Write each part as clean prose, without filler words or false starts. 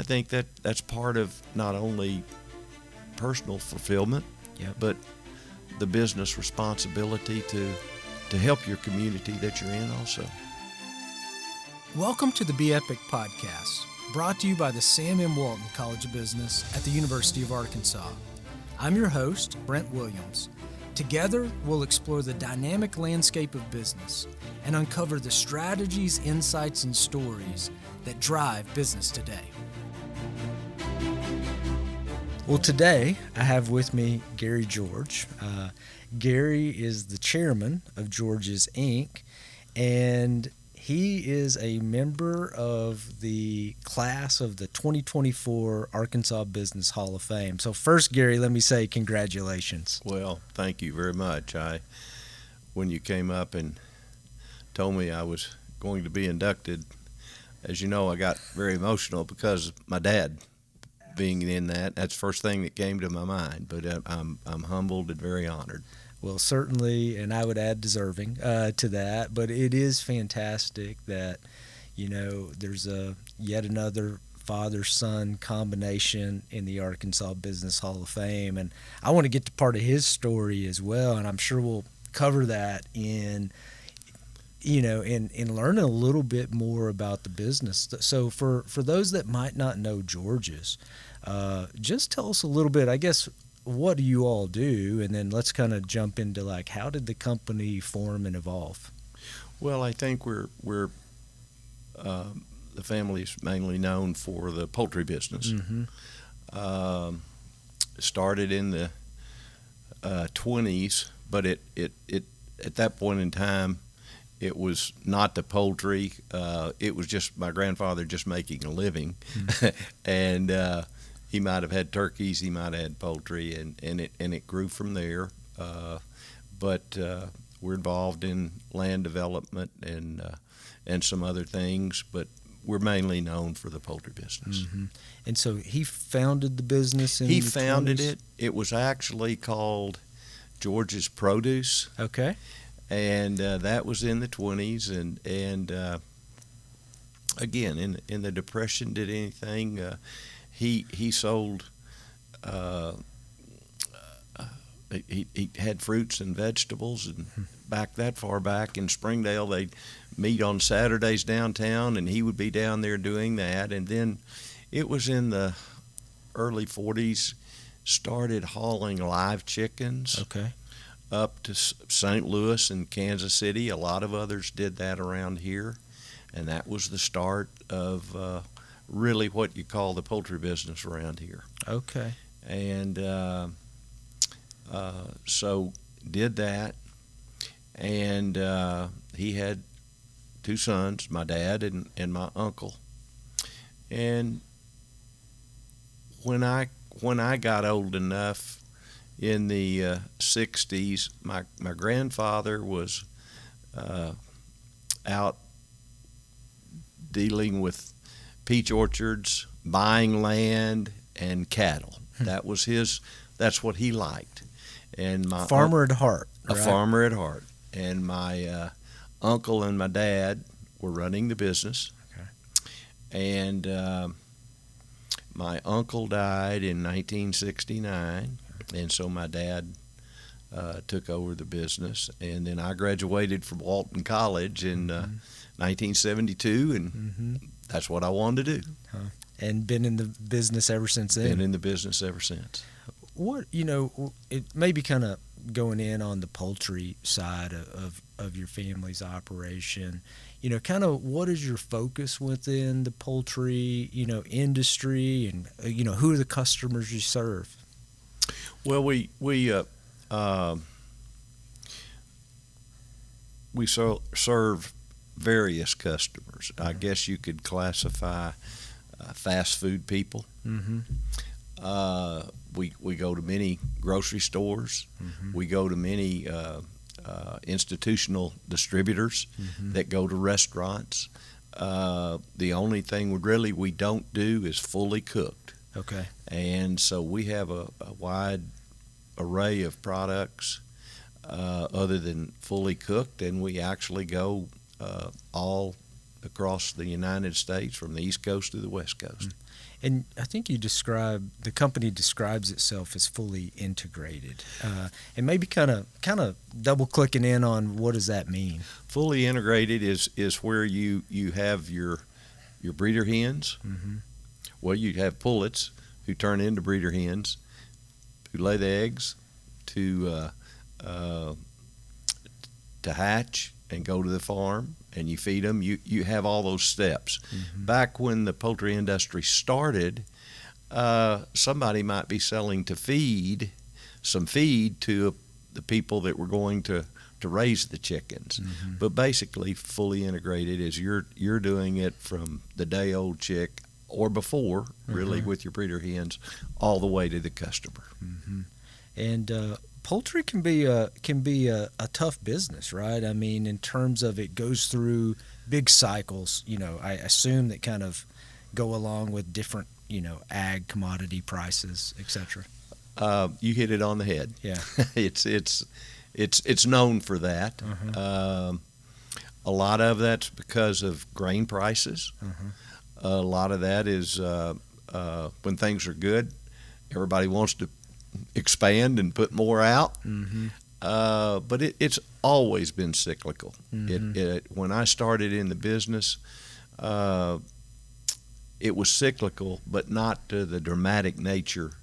think that's part of not only personal fulfillment, Yep. but the business responsibility to help your community that you're in also. Welcome to the Be Epic podcast, brought to you by the Sam M. Walton College of Business at the University of Arkansas. I'm your host, Brent Williams. Together, we'll explore the dynamic landscape of business and uncover the strategies, insights, and stories that drive business today. Well, today I have with me Gary George. Gary is the chairman of George's Inc., and he is a member of the class of the 2024 Arkansas Business Hall of Fame. So first, Gary, let me say congratulations. Well, thank you very much. When you came up and told me I was going to be inducted, as you know, I got very emotional because my dad being in that. That's the first thing that came to my mind. But I'm humbled and very honored. Well, certainly, and I would add deserving to that. But it is fantastic that, there's yet another father-son combination in the Arkansas Business Hall of Fame. And I want to get to part of his story as well, and I'm sure we'll cover that in learning a little bit more about the business. So for those that might not know George's, just tell us a little bit, I guess, what do you all do? And then let's kind of jump into how did the company form and evolve? Well, I think we're the family's mainly known for the poultry business. Mm-hmm. Started in the 20s, but it at that point in time, it was not the poultry. It was just my grandfather just making a living, and he might have had turkeys, he might have had poultry, and it grew from there. But we're involved in land development and some other things, but we're mainly known for the poultry business. Mm-hmm. And so he founded the business in He the founded 20s? it. It was actually called George's Produce. Okay. And that was in the 20s, and again, in the Depression, did anything. He sold. He had fruits and vegetables, and back that far back in Springdale, they'd meet on Saturdays downtown, and he would be down there doing that. And then it was in the early 40s, started hauling live chickens. Okay. Up to St. Louis and Kansas City. A lot of others did that around here, and that was the start of really what you call the poultry business around here. Okay. And so did that, and he had two sons, my dad and my uncle. And when I got old enough in the 60s, my grandfather was out dealing with peach orchards, buying land, and cattle. That's what he liked. And my farmer at heart. A farmer at heart. And my uncle and my dad were running the business. Okay. And my uncle died in 1969. And so my dad took over the business, and then I graduated from Walton College in 1972, and that's what I wanted to do. And been in the business ever since then? Been in the business ever since. What, it may be kind of going in on the poultry side of your family's operation. Kind of what is your focus within the poultry, industry, and, who are the customers you serve? Well, we serve various customers. I guess you could classify fast food people. Mm-hmm. We go to many grocery stores. Mm-hmm. We go to many institutional distributors that go to restaurants. The only thing we don't do is fully cooked. Okay. And so we have a wide array of products other than fully cooked, and we actually go all across the United States from the East Coast to the West Coast. And I think the company describes itself as fully integrated. And maybe kind of double clicking in on what does that mean? Fully integrated is where you have your breeder hens. Well, you have pullets who turn into breeder hens, who lay the eggs, to hatch and go to the farm, and you feed them. You have all those steps. Back when the poultry industry started, somebody might be selling some feed to the people that were going to raise the chickens. But basically, fully integrated is you're doing it from the day old chick or before, really, with your breeder hens, all the way to the customer. And poultry can be a tough business, right? I mean, in terms of it goes through big cycles, I assume that kind of go along with different, ag commodity prices, etc. You hit it on the head. Yeah. It's known for that. A lot of that's because of grain prices. A lot of that is when things are good, everybody wants to expand and put more out. But it's always been cyclical. When I started in the business, it was cyclical, but not to the dramatic nature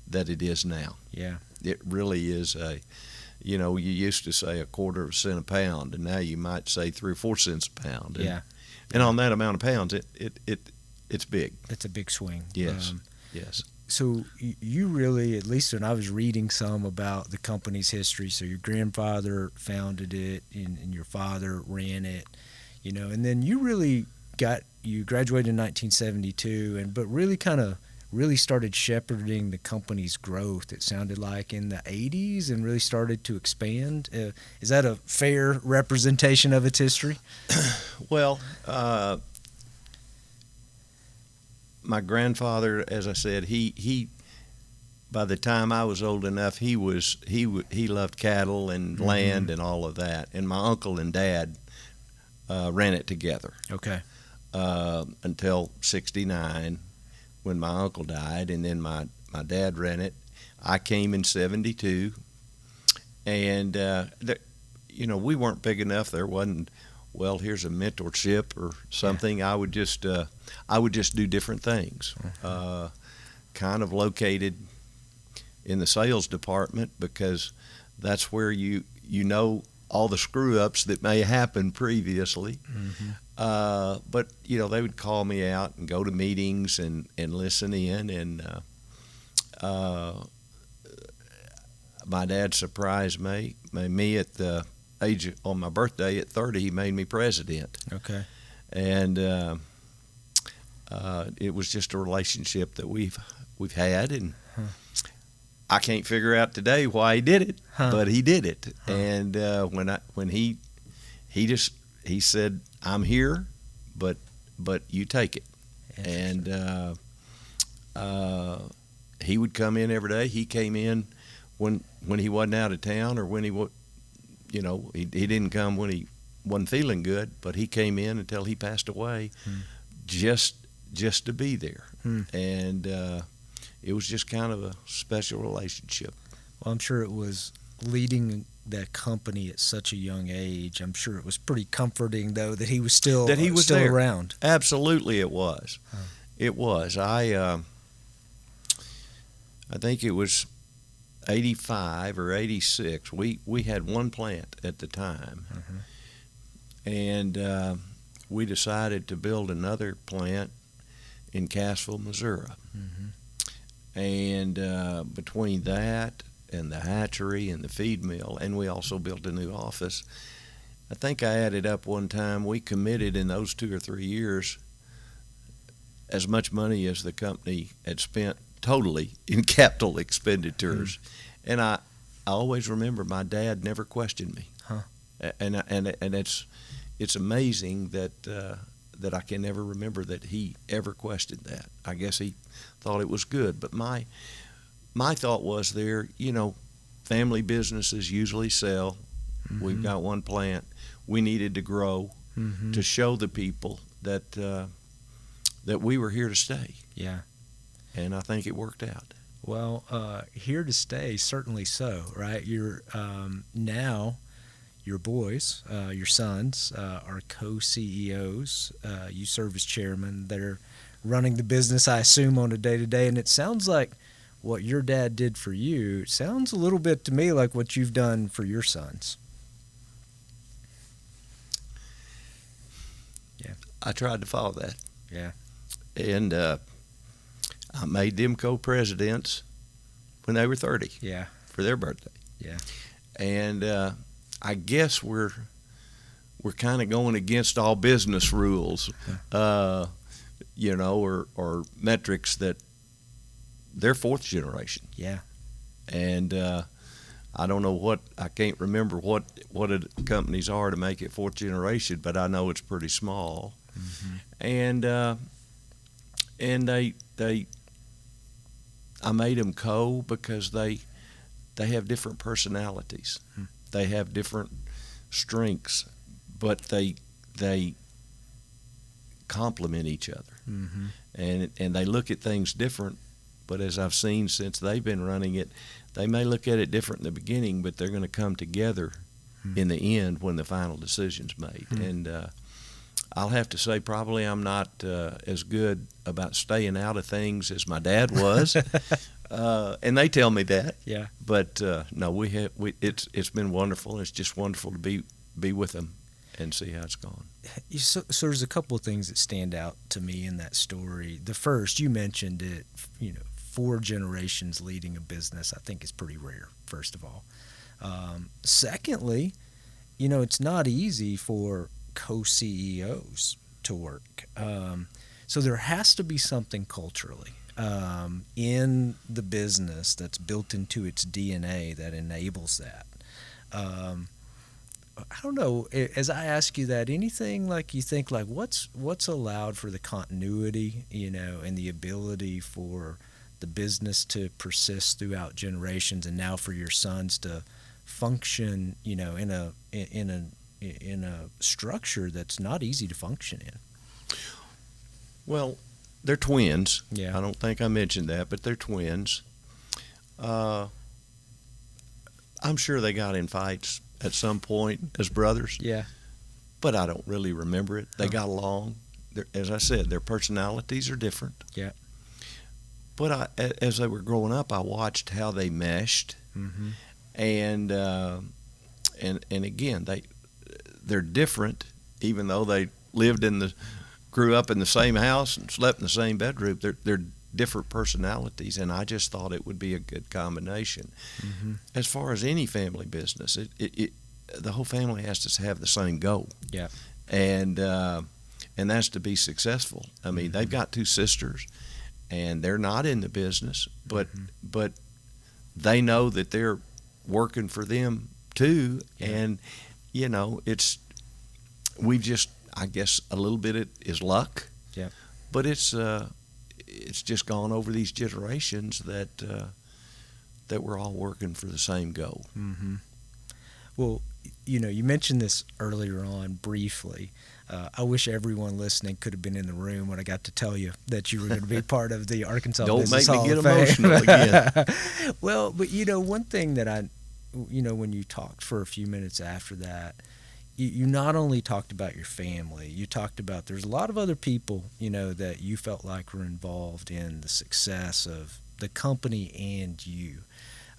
that it is now. Yeah. It really is you used to say a quarter of a cent a pound, and now you might say 3 or 4 cents a pound. And on that amount of pounds, it's big. It's a big swing. Yes. Yes. So you really, at least when I was reading some about the company's history, so your grandfather founded it and your father ran it, and then you graduated in 1972, but really started shepherding the company's growth, it sounded like, in the 80s and really started to expand. Is that a fair representation of its history? Well, my grandfather, as I said, he by the time I was old enough, he loved cattle and land and all of that. And my uncle and dad ran it together. Okay. Until '69, when my uncle died, and then my dad ran it. I came in '72, and we weren't big enough. There wasn't, well, here's a mentorship or something. Yeah. I would just do different things. Kind of located in the sales department, because that's where you all the screw ups that may happen previously. But they would call me out and go to meetings and listen in, and my dad surprised me at the age on my birthday at 30. He made me president. Okay. And it was just a relationship that we've had, and I can't figure out today why he did it, but he did it. And when he said, "I'm here, but you take it," and he would come in every day. He came in when he wasn't out of town, or when he didn't come when he wasn't feeling good, but he came in until he passed away, just to be there. And it was just kind of a special relationship. Well, I'm sure it was leading that company at such a young age. I'm sure it was pretty comforting, though, that he was still there. Around. Absolutely, it was. It was. I think it was 85 or 86. We had one plant at the time, and we decided to build another plant in Cassville, Missouri. And between that and the hatchery and the feed mill, and we also built a new office, I think I added up one time, we committed in those 2 or 3 years as much money as the company had spent totally in capital expenditures. And I always remember my dad never questioned me. And it's amazing that I can never remember that he ever questioned that. I guess he thought it was good. But my thought was family businesses usually sell. We've got one plant. We needed to grow to show the people that we were here to stay. Yeah. And I think it worked out. Well, here to stay, certainly so, right? You're now your boys, your sons, are co-CEOs. You serve as chairman. They're running the business, I assume, on a day-to-day. And it sounds like what your dad did for you sounds a little bit to me like what you've done for your sons. Yeah. I tried to follow that. Yeah. And I made them co-presidents when they were 30. Yeah. For their birthday. Yeah. And I guess we're kind of going against all business rules, or metrics that they're fourth generation. Yeah. And I don't know I can't remember what companies are to make it fourth generation, but I know it's pretty small. Mm-hmm. And I made them because they have different personalities. Hmm. They have different strengths, but they complement each other. Mm-hmm. And they look at things different. But as I've seen since they've been running it, they may look at it different in the beginning, but they're going to come together in the end when the final decision's made. And I'll have to say probably I'm not as good about staying out of things as my dad was. And they tell me that. Yeah. But no, it's been wonderful. It's just wonderful to be with them and see how it's gone. So there's a couple of things that stand out to me in that story. The first, you mentioned it, 4 generations leading a business, I think is pretty rare, first of all. Secondly, it's not easy for co-CEOs to work. So there has to be something culturally in the business that's built into its DNA that enables that. I don't know, as I ask you that, anything like you think like what's allowed for the continuity, and the ability for the business to persist throughout generations, and now for your sons to function, in a structure that's not easy to function in? Well, they're twins. Yeah. I don't think I mentioned that, but they're twins. I'm sure they got in fights at some point as brothers. Yeah. But I don't really remember it. They got along. As I said, their personalities are different. Yeah. But as they were growing up, I watched how they meshed. Mm-hmm. And again, they're different, even though they grew up in the same house and slept in the same bedroom. They're different personalities, and I just thought it would be a good combination. Mm-hmm. As far as any family business, the whole family has to have the same goal. Yeah. And that's to be successful. I mean, they've got 2 sisters, and they're not in the business, but they know that they're working for them too. Yeah. And we've just, I guess, a little bit is luck. Yeah. But it's just gone over these generations that we're all working for the same goal. Mm-hmm. Well, you mentioned this earlier on briefly. I wish everyone listening could have been in the room when I got to tell you that you were going to be part of the Arkansas Business Hall of Fame. Don't make me get emotional again. Well, but one thing that when you talked for a few minutes after that, you not only talked about your family, you talked about there's a lot of other people, that you felt like were involved in the success of the company and you.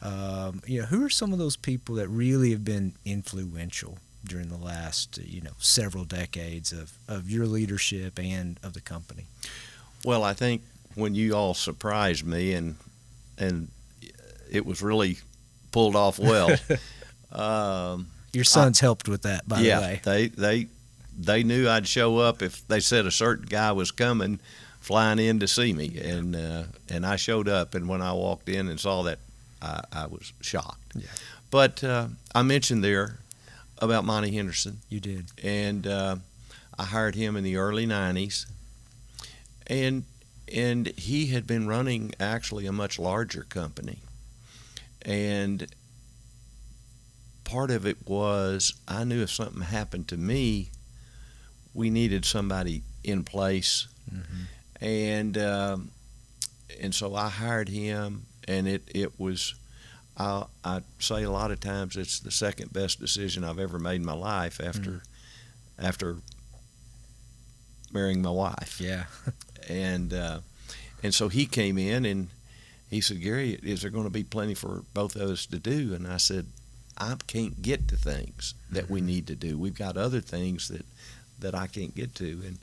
Who are some of those people that really have been influential during the last, several decades of your leadership and of the company? Well, I think when you all surprised me and it was really pulled off well. Your sons helped with that, by the way. Yeah, they knew I'd show up if they said a certain guy was coming, flying in to see me, and I showed up. And when I walked in and saw that, I was shocked. Yeah. But I mentioned there about Monty Henderson. You did. And I hired him in the early 90s, and he had been running actually a much larger company. And part of it was I knew if something happened to me, we needed somebody in place, and so I hired him, and it was. I say a lot of times it's the second best decision I've ever made in my life after marrying my wife. Yeah. And so he came in and he said, "Gary, is there going to be plenty for both of us to do?" And I said, "I can't get to things that we need to do. We've got other things that I can't get to."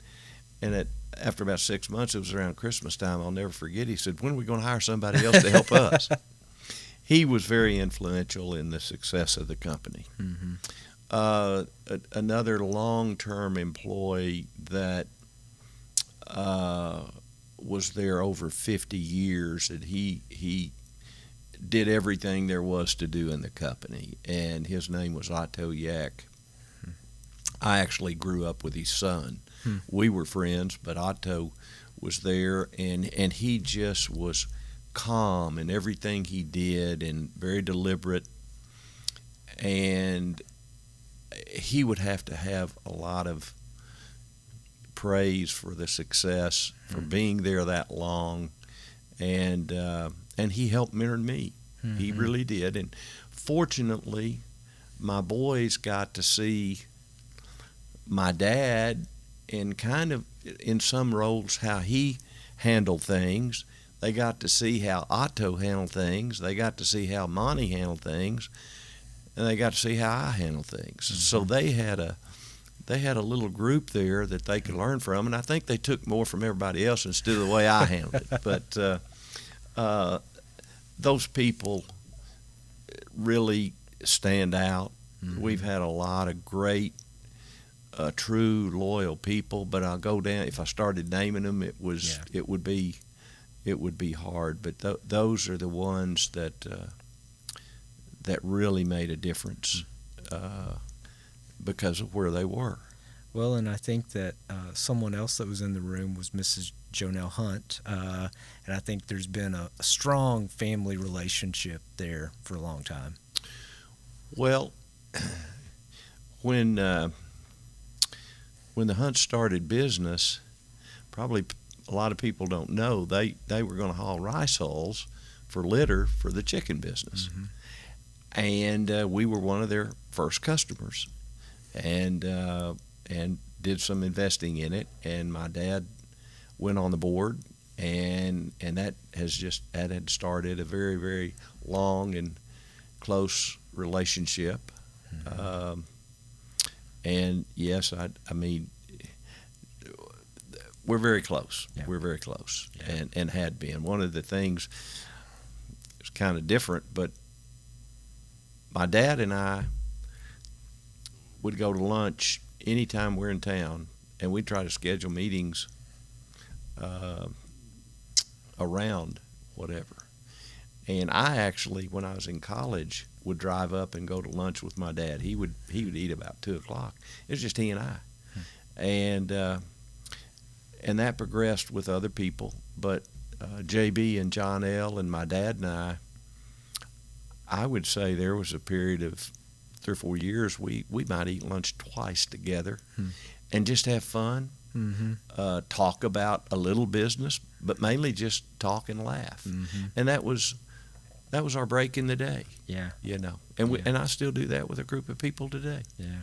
And after about 6 months, it was around Christmas time, I'll never forget, he said, "When are we going to hire somebody else to help us?" He was very influential in the success of the company. Another long-term employee that was there over 50 years, and he did everything there was to do in the company, and his name was Otto Yak. I actually grew up with his son. We were friends, but Otto was there, and he just was calm in everything he did and very deliberate, and he would have to have a lot of praise for the success, for being there that long, and he helped mentor me. He really did. And fortunately, my boys got to see my dad in kind of, in some roles, how he handled things. They got to see how Otto handled things. They got to see how Monty handled things, and they got to see how I handled things. So they had a little group there that they could learn from, and I think they took more from everybody else instead of the way I handled it. But those people really stand out. We've had a lot of great, true, loyal people, but I'll go down. If I started naming them, it would be hard. But those are the ones that really made a difference because of where they were. Well, and I think that someone else that was in the room was Mrs. Jonelle Hunt, and I think there's been a strong family relationship there for a long time. Well, when the Hunts started business, probably a lot of people don't know, they were going to haul rice hulls for litter for the chicken business. And we were one of their first customers, and did some investing in it. And my dad went on the board, and that had started a very, very long and close relationship. And yes, I mean, we're very close. Yeah. We're very close, and had been. One of the things is kind of different, but my dad and I would go to lunch anytime we're in town, and we'd try to schedule meetings around whatever. And I actually, when I was in college, would drive up and go to lunch with my dad. He would eat about 2 o'clock. It was just he and I, and that progressed with other people. But JB and John L. and my dad and I would say there was a period of 3 or 4 years we might eat lunch twice together, and just have fun, talk about a little business, but mainly just talk and laugh. And that was our break in the day. Yeah, you know, and and I still do that with a group of people today. Yeah,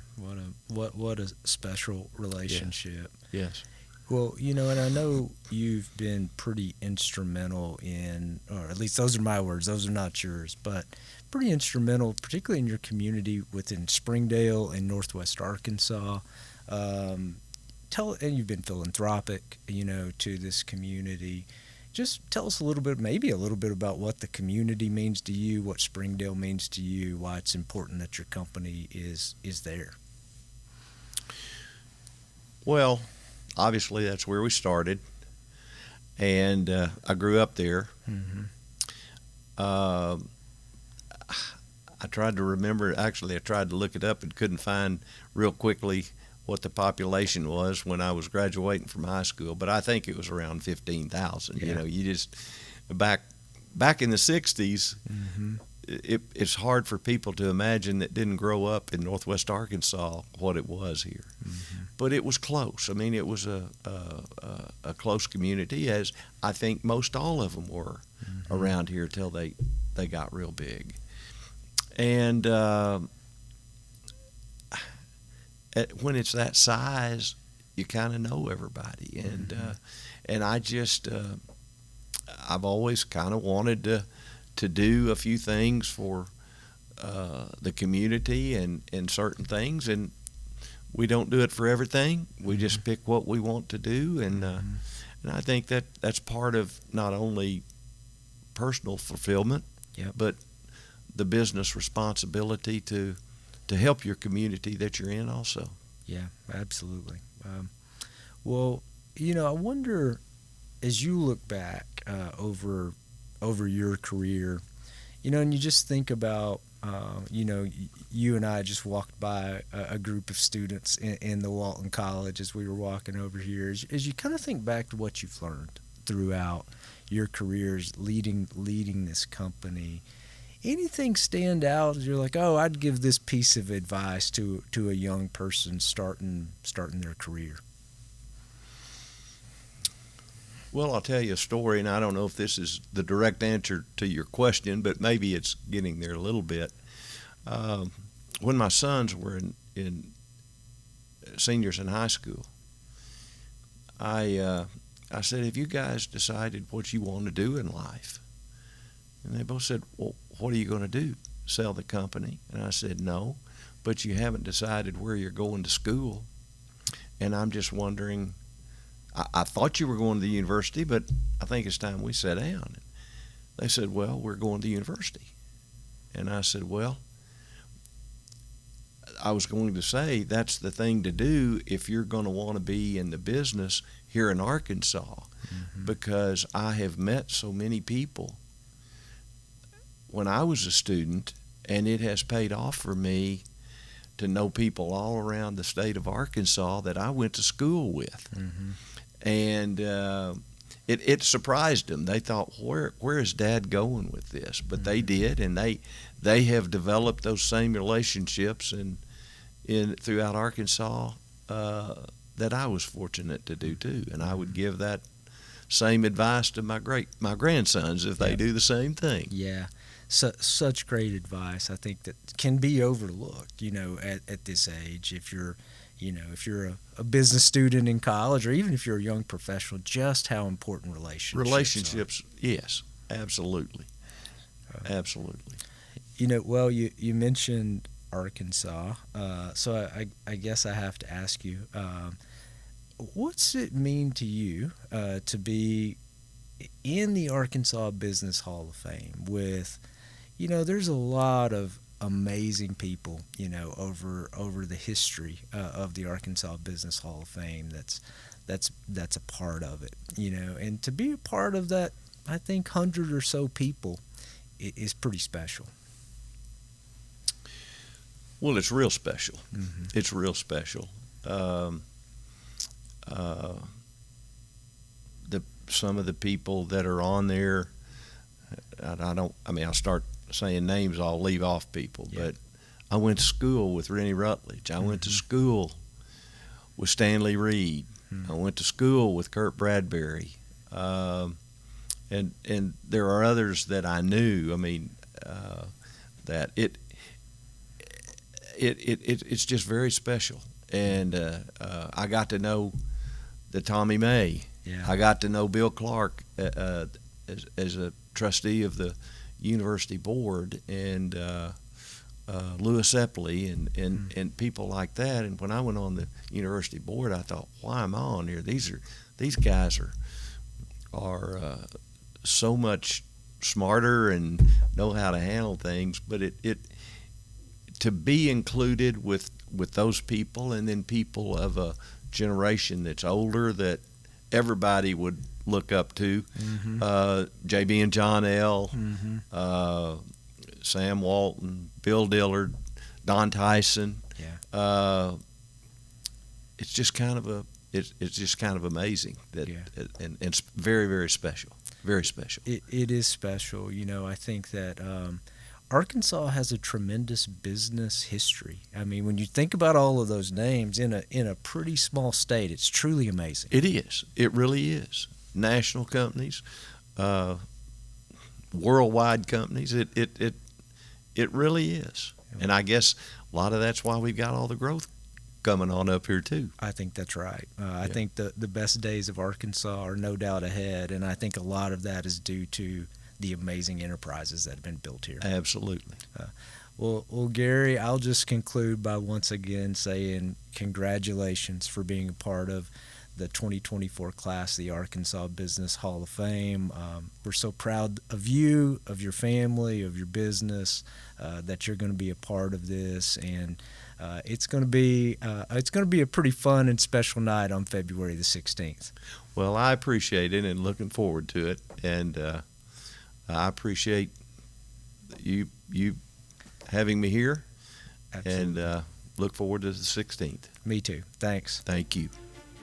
what a special relationship. Yes. Well, you know, and I know you've been pretty instrumental in, or at least those are my words, those are not yours, but pretty instrumental, particularly in your community within Springdale and Northwest Arkansas. And you've been philanthropic, you know, to this community. Just tell us maybe a little bit about what the community means to you, what Springdale means to you, why it's important that your company is there. Well, obviously that's where we started, and I grew up there. I tried to remember, actually I tried to look it up and couldn't find real quickly what the population was when I was graduating from high school, but I think it was around 15,000. You know, you just back in the 60s, it's hard for people to imagine that didn't grow up in Northwest Arkansas what it was here. Mm-hmm. But it was close. I mean, it was a close community, as I think most all of them were around here till they got real big. And when it's that size, you kind of know everybody. And I just I've always kind of wanted to do a few things for the community and certain things, and we don't do it for everything. We just pick what we want to do, and I think that's part of not only personal fulfillment, but the business responsibility to help your community that you're in also. Yeah, absolutely. Well, I wonder, as you look back over your career, and you just think about, you and I just walked by a group of students in the Walton College as we were walking over here. As you kind of think back to what you've learned throughout your careers leading this company, anything stand out as you're like, oh, I'd give this piece of advice to a young person starting their career? Well, I'll tell you a story, and I don't know if this is the direct answer to your question, but maybe it's getting there a little bit. When my sons were in seniors in high school, I said, have you guys decided what you want to do in life? And they both said, well, what are you going to do? Sell the company? And I said, no, but you haven't decided where you're going to school. And I'm just wondering, I thought you were going to the university, but I think it's time we sat down. They said, well, we're going to university. And I said, well, I was going to say that's the thing to do if you're going to want to be in the business here in Arkansas, because I have met so many people when I was a student, and it has paid off for me to know people all around the state of Arkansas that I went to school with. And it surprised them. They thought, where is Dad going with this? But they did, and they have developed those same relationships throughout Arkansas that I was fortunate to do too. And I would give that same advice to my grandsons if they do the same thing. Yeah. Such great advice. I think that can be overlooked, at this age. If you're a business student in college, or even if you're a young professional, just how important relationships are. Yes, absolutely. Absolutely. Well, you mentioned Arkansas, so I guess I have to ask you, what's it mean to you to be in the Arkansas Business Hall of Fame with, there's a lot of amazing people, over the history of the Arkansas Business Hall of Fame that's a part of it, and to be a part of that, I think 100 or so people is pretty special. Well, it's real special. It's real special. Some of the people that are on there, I'll start saying names, I'll leave off people, but I went to school with Rennie Rutledge. I went to school with Stanley Reed. I went to school with Kurt Bradbury. And there are others that I knew. That it's just very special. And I got to know the Tommy May. I got to know Bill Clark as a trustee of the university board, and Louis Epley and people like that. And when I went on the university board, I thought, why am I on here? These guys are so much smarter and know how to handle things. But it to be included with those people, and then people of a generation that's older that everybody would look up to, J.B. and John L., Sam Walton, Bill Dillard, Don Tyson. It's just kind of amazing that, and it's very, very special. Very special. It is special. I think that Arkansas has a tremendous business history. I mean, when you think about all of those names in a pretty small state, it's truly amazing. It is. It really is. National companies, worldwide companies. It really is. And I guess a lot of that's why we've got all the growth coming on up here too. I think that's right. I think the best days of Arkansas are no doubt ahead, and I think a lot of that is due to the amazing enterprises that have been built here. Absolutely. Well, Gary, I'll just conclude by once again saying congratulations for being a part of the 2024 class of the Arkansas Business Hall of Fame. We're so proud of you, of your family, of your business, that you're going to be a part of this, and it's going to be a pretty fun and special night on February the 16th. Well, I appreciate it and looking forward to it, and I appreciate you having me here. Absolutely. And look forward to the 16th. Me too. Thanks. Thank you.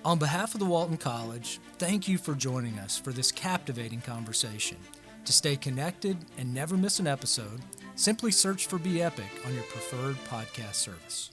On behalf of the Walton College, thank you for joining us for this captivating conversation. To stay connected and never miss an episode, simply search for Be Epic on your preferred podcast service.